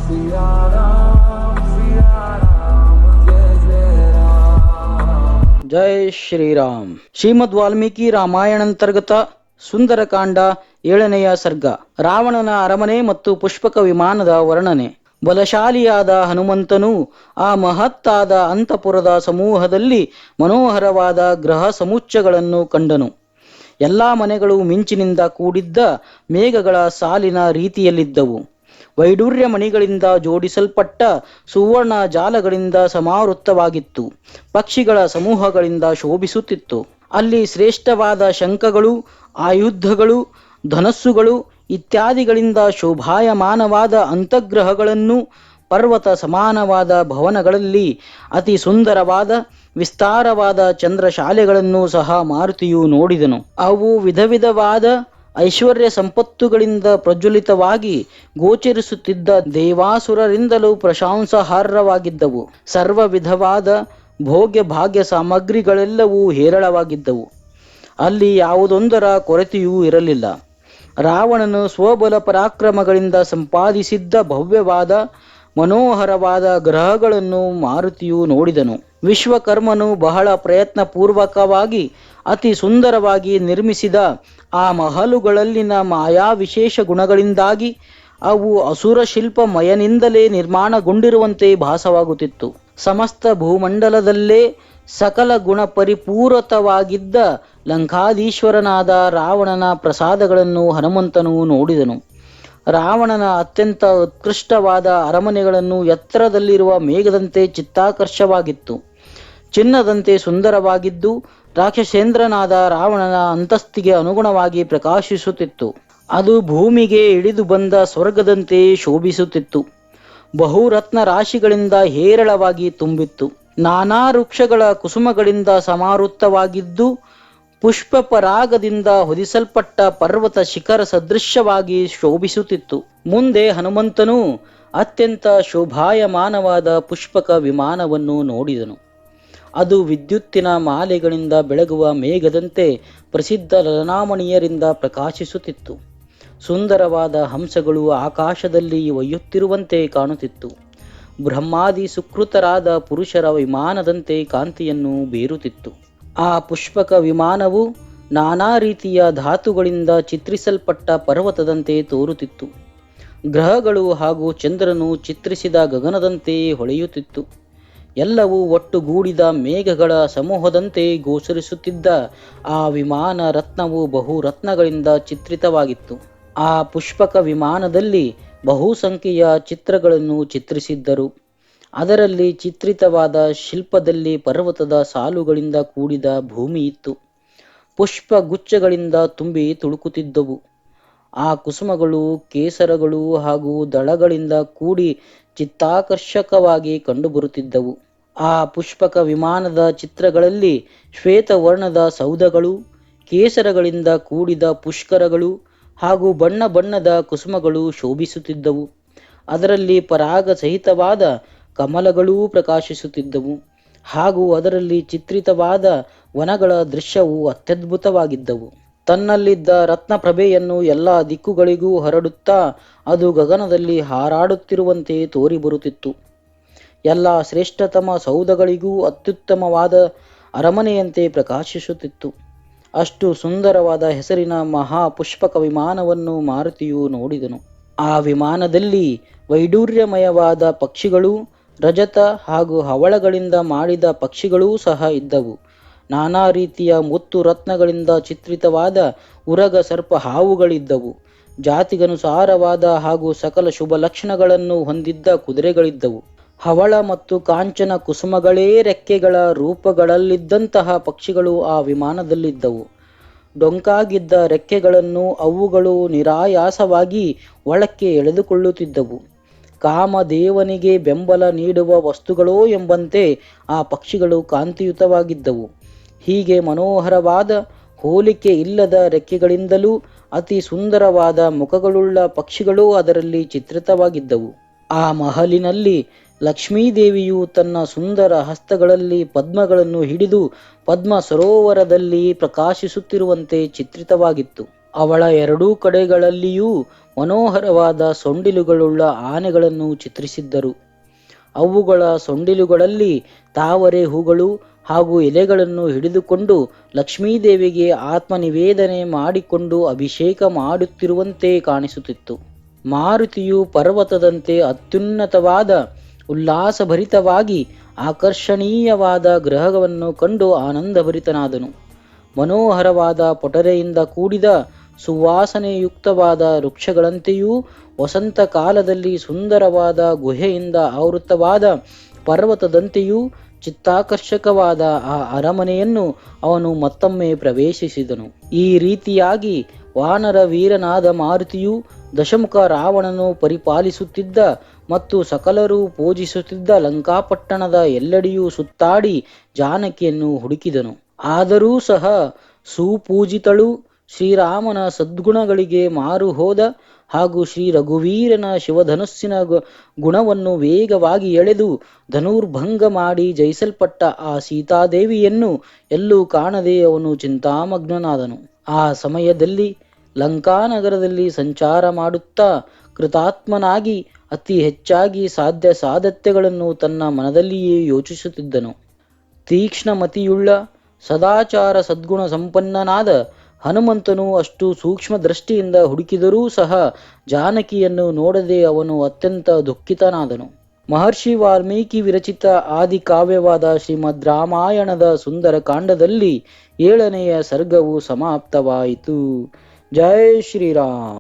सिया राम जय जय राम। ಜೈ ಶ್ರೀರಾಮ್. ಶ್ರೀಮದ್ ವಾಲ್ಮೀಕಿ ರಾಮಾಯಣಾಂತರ್ಗತ ಸುಂದರಕಾಂಡ 7ನೆಯ ಸರ್ಗ. ರಾವಣನ ಅರಮನೆ ಮತ್ತು ಪುಷ್ಪಕ ವಿಮಾನದ ವರ್ಣನೆ. ಬಲಶಾಲಿಯಾದ ಹನುಮಂತನು ಆ ಮಹತ್ತಾದ ಅಂತಃಪುರದ ಸಮೂಹದಲ್ಲಿ ಮನೋಹರವಾದ ಗ್ರಹ ಸಮುಚ್ಚಗಳನ್ನು ಕಂಡನು. ಎಲ್ಲಾ ಮನೆಗಳು ಮಿಂಚಿನಿಂದ ಕೂಡಿದ್ದ ಮೇಘಗಳ ಸಾಲಿನ ರೀತಿಯಲ್ಲಿದ್ದವು. ವೈಡೂರ್ಯ ಮಣಿಗಳಿಂದ ಜೋಡಿಸಲ್ಪಟ್ಟ ಸುವರ್ಣ ಜಾಲಗಳಿಂದ ಸಮಾವೃತ್ತವಾಗಿತ್ತು. ಪಕ್ಷಿಗಳ ಸಮೂಹಗಳಿಂದ ಶೋಭಿಸುತ್ತಿತ್ತು. ಅಲ್ಲಿ ಶ್ರೇಷ್ಠವಾದ ಶಂಖಗಳು, ಆಯುಧಗಳು, ಧನಸ್ಸುಗಳು ಇತ್ಯಾದಿಗಳಿಂದ ಶೋಭಾಯಮಾನವಾದ ಅಂತರ್ಗ್ರಹಗಳನ್ನು, ಪರ್ವತ ಸಮಾನವಾದ ಭವನಗಳಲ್ಲಿ ಅತಿ ಸುಂದರವಾದ ವಿಸ್ತಾರವಾದ ಚಂದ್ರಶಾಲೆಗಳನ್ನು ಸಹ ಮಾರುತಿಯು ನೋಡಿದನು. ಅವು ವಿಧ ವಿಧವಾದ ಐಶ್ವರ್ಯ ಸಂಪತ್ತುಗಳಿಂದ ಪ್ರಜ್ವಲಿತವಾಗಿ ಗೋಚರಿಸುತ್ತಿದ್ದ ದೇವಾಸುರರಿಂದಲೂ ಪ್ರಶಂಸಾರ್ಹವಾಗಿದ್ದವು. ಸರ್ವ ವಿಧವಾದ ಭೋಗ್ಯ ಭಾಗ್ಯ ಸಾಮಗ್ರಿಗಳೆಲ್ಲವೂ ಹೇರಳವಾಗಿದ್ದವು. ಅಲ್ಲಿ ಯಾವುದೊಂದರ ಕೊರತೆಯೂ ಇರಲಿಲ್ಲ. ರಾವಣನು ಸ್ವಬಲ ಪರಾಕ್ರಮಗಳಿಂದ ಸಂಪಾದಿಸಿದ್ದ ಭವ್ಯವಾದ ಮನೋಹರವಾದ ಗ್ರಹಗಳನ್ನು ಮಾರುತಿಯು ನೋಡಿದನು. ವಿಶ್ವಕರ್ಮನು ಬಹಳ ಪ್ರಯತ್ನ ಪೂರ್ವಕವಾಗಿ ಅತಿ ಸುಂದರವಾಗಿ ನಿರ್ಮಿಸಿದ ಆ ಮಹಲುಗಳಲ್ಲಿನ ಮಾಯಾ ವಿಶೇಷ ಗುಣಗಳಿಂದಾಗಿ ಅವು ಅಸುರ ಶಿಲ್ಪಮಯನಿಂದಲೇ ನಿರ್ಮಾಣಗೊಂಡಿರುವಂತೆ ಭಾಸವಾಗುತ್ತಿತ್ತು. ಸಮಸ್ತ ಭೂಮಂಡಲದಲ್ಲೇ ಸಕಲ ಗುಣ ಪರಿಪೂರಕವಾಗಿದ್ದ ಲಂಕಾಧೀಶ್ವರನಾದ ರಾವಣನ ಪ್ರಸಾದಗಳನ್ನು ಹನುಮಂತನು ನೋಡಿದನು. ರಾವಣನ ಅತ್ಯಂತ ಉತ್ಕೃಷ್ಟವಾದ ಅರಮನೆಗಳನ್ನು ಎತ್ತರದಲ್ಲಿರುವ ಮೇಘದಂತೆ ಚಿತ್ತಾಕರ್ಷವಾಗಿತ್ತು. ಚಿನ್ನದಂತೆ ಸುಂದರವಾಗಿದ್ದು ರಾಕ್ಷಸೇಂದ್ರನಾದ ರಾವಣನ ಅಂತಸ್ತಿಗೆ ಅನುಗುಣವಾಗಿ ಪ್ರಕಾಶಿಸುತ್ತಿತ್ತು. ಅದು ಭೂಮಿಗೆ ಇಳಿದು ಬಂದ ಸ್ವರ್ಗದಂತೆ ಶೋಭಿಸುತ್ತಿತ್ತು. ಬಹುರತ್ನ ರಾಶಿಗಳಿಂದ ಹೇರಳವಾಗಿ ತುಂಬಿತ್ತು. ನಾನಾ ವೃಕ್ಷಗಳ ಕುಸುಮಗಳಿಂದ ಸಮಾವೃತ್ತವಾಗಿದ್ದು ಪುಷ್ಪ ಪರಾಗದಿಂದ ಹೊದಿಸಲ್ಪಟ್ಟ ಪರ್ವತ ಶಿಖರ ಸದೃಶ್ಯವಾಗಿ ಶೋಭಿಸುತ್ತಿತ್ತು. ಮುಂದೆ ಹನುಮಂತನು ಅತ್ಯಂತ ಶೋಭಾಯಮಾನವಾದ ಪುಷ್ಪಕ ವಿಮಾನವನ್ನು ನೋಡಿದನು. ಅದು ವಿದ್ಯುತ್ತಿನ ಮಾಲೆಗಳಿಂದ ಬೆಳಗುವ ಮೇಘದಂತೆ ಪ್ರಸಿದ್ಧ ಲಲನಾಮಣಿಯರಿಂದ ಪ್ರಕಾಶಿಸುತ್ತಿತ್ತು. ಸುಂದರವಾದ ಹಂಸಗಳು ಆಕಾಶದಲ್ಲಿ ಒಯ್ಯುತ್ತಿರುವಂತೆ ಕಾಣುತ್ತಿತ್ತು. ಬ್ರಹ್ಮಾದಿ ಸುಕೃತರಾದ ಪುರುಷರ ವಿಮಾನದಂತೆ ಕಾಂತಿಯನ್ನು ಬೀರುತ್ತಿತ್ತು. ಆ ಪುಷ್ಪಕ ವಿಮಾನವು ನಾನಾ ರೀತಿಯ ಧಾತುಗಳಿಂದ ಚಿತ್ರಿಸಲ್ಪಟ್ಟ ಪರ್ವತದಂತೆ ತೋರುತ್ತಿತ್ತು. ಗ್ರಹಗಳು ಹಾಗೂ ಚಂದ್ರನು ಚಿತ್ರಿಸಿದ ಗಗನದಂತೆ ಹೊಳೆಯುತ್ತಿತ್ತು. ಎಲ್ಲವೂ ಒಟ್ಟುಗೂಡಿದ ಮೇಘಗಳ ಸಮೂಹದಂತೆ ಗೋಚರಿಸುತ್ತಿದ್ದ ಆ ವಿಮಾನ ರತ್ನವು ಬಹು ರತ್ನಗಳಿಂದ ಚಿತ್ರಿತವಾಗಿತ್ತು. ಆ ಪುಷ್ಪಕ ವಿಮಾನದಲ್ಲಿ ಬಹುಸಂಖ್ಯೆಯ ಚಿತ್ರಗಳನ್ನು ಚಿತ್ರಿಸಿದ್ದರು. ಅದರಲ್ಲಿ ಚಿತ್ರಿತವಾದ ಶಿಲ್ಪದಲ್ಲಿ ಪರ್ವತದ ಸಾಲುಗಳಿಂದ ಕೂಡಿದ ಭೂಮಿ ಇತ್ತು. ಪುಷ್ಪ ಗುಚ್ಛಗಳಿಂದ ತುಂಬಿ ತುಳುಕುತ್ತಿದ್ದವು. ಆ ಕುಸುಮಗಳು, ಕೇಸರಗಳು ಹಾಗೂ ದಳಗಳಿಂದ ಕೂಡಿ ಚಿತ್ತಾಕರ್ಷಕವಾಗಿ ಕಂಡುಬರುತ್ತಿದ್ದವು. ಆ ಪುಷ್ಪಕ ವಿಮಾನದ ಚಿತ್ರಗಳಲ್ಲಿ ಶ್ವೇತವರ್ಣದ ಸೌಧಗಳು, ಕೇಸರಗಳಿಂದ ಕೂಡಿದ ಪುಷ್ಕರಗಳು ಹಾಗೂ ಬಣ್ಣ ಬಣ್ಣದ ಕುಸುಮಗಳು ಶೋಭಿಸುತ್ತಿದ್ದವು. ಅದರಲ್ಲಿ ಪರಾಗ ಸಹಿತವಾದ ಕಮಲಗಳೂ ಪ್ರಕಾಶಿಸುತ್ತಿದ್ದವು. ಹಾಗೂ ಅದರಲ್ಲಿ ಚಿತ್ರಿತವಾದ ವನಗಳ ದೃಶ್ಯವು ಅತ್ಯದ್ಭುತವಾಗಿದ್ದವು. ತನ್ನಲ್ಲಿದ್ದ ರತ್ನಪ್ರಭೆಯನ್ನು ಎಲ್ಲ ದಿಕ್ಕುಗಳಿಗೂ ಹರಡುತ್ತಾ ಅದು ಗಗನದಲ್ಲಿ ಹಾರಾಡುತ್ತಿರುವಂತೆ ತೋರಿಬರುತ್ತಿತ್ತು. ಎಲ್ಲ ಶ್ರೇಷ್ಠತಮ ಸೌಧಗಳಿಗೂ ಅತ್ಯುತ್ತಮವಾದ ಅರಮನೆಯಂತೆ ಪ್ರಕಾಶಿಸುತ್ತಿತ್ತು. ಅಷ್ಟು ಸುಂದರವಾದ ಹೆಸರಿನ ಮಹಾಪುಷ್ಪಕ ವಿಮಾನವನ್ನು ಮಾರುತಿಯು ನೋಡಿದನು. ಆ ವಿಮಾನದಲ್ಲಿ ವೈಡೂರ್ಯಮಯವಾದ ಪಕ್ಷಿಗಳು, ರಜತ ಹಾಗೂ ಹವಳಗಳಿಂದ ಮಾಡಿದ ಪಕ್ಷಿಗಳೂ ಸಹ ಇದ್ದವು. ನಾನಾ ರೀತಿಯ ಮುತ್ತು ರತ್ನಗಳಿಂದ ಚಿತ್ರಿತವಾದ ಉರಗ ಸರ್ಪ ಹಾವುಗಳಿದ್ದವು. ಜಾತಿಗನುಸಾರವಾದ ಹಾಗೂ ಸಕಲ ಶುಭ ಲಕ್ಷಣಗಳನ್ನು ಹೊಂದಿದ್ದ ಕುದುರೆಗಳಿದ್ದವು. ಹವಳ ಮತ್ತು ಕಾಂಚನ ಕುಸುಮಗಳೇ ರೆಕ್ಕೆಗಳ ರೂಪಗಳಲ್ಲಿದ್ದಂತಹ ಪಕ್ಷಿಗಳು ಆ ವಿಮಾನದಲ್ಲಿದ್ದವು. ಡೊಂಕಾಗಿದ್ದ ರೆಕ್ಕೆಗಳನ್ನು ಅವುಗಳು ನಿರಾಯಾಸವಾಗಿ ಒಳಕ್ಕೆ ಎಳೆದುಕೊಳ್ಳುತ್ತಿದ್ದವು. ಕಾಮದೇವನಿಗೆ ಬೆಂಬಲ ನೀಡುವ ವಸ್ತುಗಳೋ ಎಂಬಂತೆ ಆ ಪಕ್ಷಿಗಳು ಕಾಂತಿಯುತವಾಗಿದ್ದವು. ಹೀಗೆ ಮನೋಹರವಾದ, ಹೋಲಿಕೆ ಇಲ್ಲದ ರೆಕ್ಕೆಗಳಿಂದಲೂ ಅತಿ ಸುಂದರವಾದ ಮುಖಗಳುಳ್ಳ ಪಕ್ಷಿಗಳೂ ಅದರಲ್ಲಿ ಚಿತ್ರಿತವಾಗಿದ್ದವು. ಆ ಮಹಲಿನಲ್ಲಿ ಲಕ್ಷ್ಮೀದೇವಿಯು ತನ್ನ ಸುಂದರ ಹಸ್ತಗಳಲ್ಲಿ ಪದ್ಮಗಳನ್ನು ಹಿಡಿದು ಪದ್ಮ ಸರೋವರದಲ್ಲಿ ಪ್ರಕಾಶಿಸುತ್ತಿರುವಂತೆ ಚಿತ್ರಿತವಾಗಿತ್ತು. ಅವಳ ಎರಡೂ ಕಡೆಗಳಲ್ಲಿಯೂ ಮನೋಹರವಾದ ಸೊಂಡಿಲುಗಳುಳ್ಳ ಆನೆಗಳನ್ನು ಚಿತ್ರಿಸಿದ್ದರು. ಅವುಗಳ ಸೊಂಡಿಲುಗಳಲ್ಲಿ ತಾವರೆ ಹೂಗಳು ಹಾಗೂ ಎಲೆಗಳನ್ನು ಹಿಡಿದುಕೊಂಡು ಲಕ್ಷ್ಮೀದೇವಿಗೆ ಆತ್ಮನಿವೇದನೆ ಮಾಡಿಕೊಂಡು ಅಭಿಷೇಕ ಮಾಡುತ್ತಿರುವಂತೆ ಕಾಣಿಸುತ್ತಿತ್ತು. ಮಾರುತಿಯು ಪರ್ವತದಂತೆ ಅತ್ಯುನ್ನತವಾದ ಉಲ್ಲಾಸಭರಿತವಾಗಿ ಆಕರ್ಷಣೀಯವಾದ ಗ್ರಹವನ್ನು ಕಂಡು ಆನಂದಭರಿತನಾದನು. ಮನೋಹರವಾದ ಪೊಟರೆಯಿಂದ ಕೂಡಿದ ಸುವಾಸನೆಯುಕ್ತವಾದ ವೃಕ್ಷಗಳಂತೆಯೂ ವಸಂತ ಕಾಲದಲ್ಲಿ ಸುಂದರವಾದ ಗುಹೆಯಿಂದ ಆವೃತವಾದ ಪರ್ವತದಂತೆಯೂ ಚಿತ್ತಾಕರ್ಷಕವಾದ ಆ ಅರಮನೆಯನ್ನು ಅವನು ಮತ್ತೊಮ್ಮೆ ಪ್ರವೇಶಿಸಿದನು. ಈ ರೀತಿಯಾಗಿ ವಾನರ ವೀರನಾದ ಮಾರುತಿಯು ದಶಮುಖ ರಾವಣನು ಪರಿಪಾಲಿಸುತ್ತಿದ್ದ ಮತ್ತು ಸಕಲರೂ ಪೂಜಿಸುತ್ತಿದ್ದ ಲಂಕಾಪಟ್ಟಣದ ಎಲ್ಲೆಡೆಯೂ ಸುತ್ತಾಡಿ ಜಾನಕಿಯನ್ನು ಹುಡುಕಿದನು. ಆದರೂ ಸಹ ಸುಪೂಜಿತಳು, ಶ್ರೀರಾಮನ ಸದ್ಗುಣಗಳಿಗೆ ಮಾರು ಹೋದ ಹಾಗೂ ಶ್ರೀ ರಘುವೀರನ ಶಿವಧನುಸ್ಸಿನ ಗುಣವನ್ನು ವೇಗವಾಗಿ ಎಳೆದು ಧನುರ್ಭಂಗ ಮಾಡಿ ಜಯಿಸಲ್ಪಟ್ಟ ಆ ಸೀತಾದೇವಿಯನ್ನು ಎಲ್ಲೂ ಕಾಣದೆ ಅವನು ಚಿಂತಾಮಗ್ನನಾದನು. ಆ ಸಮಯದಲ್ಲಿ ಲಂಕಾನಗರದಲ್ಲಿ ಸಂಚಾರ ಮಾಡುತ್ತಾ ಕೃತಾತ್ಮನಾಗಿ ಅತಿ ಹೆಚ್ಚಾಗಿ ಸಾಧ್ಯ ಸಾಧ್ಯತೆಗಳನ್ನು ತನ್ನ ಮನದಲ್ಲಿಯೇ ಯೋಚಿಸುತ್ತಿದ್ದನು. ತೀಕ್ಷ್ಣಮತಿಯುಳ್ಳ ಸದಾಚಾರ ಸದ್ಗುಣ ಸಂಪನ್ನನಾದ ಹನುಮಂತನು ಅಷ್ಟು ಸೂಕ್ಷ್ಮ ದೃಷ್ಟಿಯಿಂದ ಹುಡುಕಿದರೂ ಸಹ ಜಾನಕಿಯನ್ನು ನೋಡದೆ ಅವನು ಅತ್ಯಂತ ದುಃಖಿತನಾದನು. ಮಹರ್ಷಿ ವಾಲ್ಮೀಕಿ ವಿರಚಿತ ಆದಿ ಕಾವ್ಯವಾದ ಶ್ರೀಮದ್ ರಾಮಾಯಣದ ಸುಂದರ ಕಾಂಡದಲ್ಲಿ 7ನೆಯ ಸರ್ಗವು ಸಮಾಪ್ತವಾಯಿತು. ಜೈ ಶ್ರೀರಾಮ್.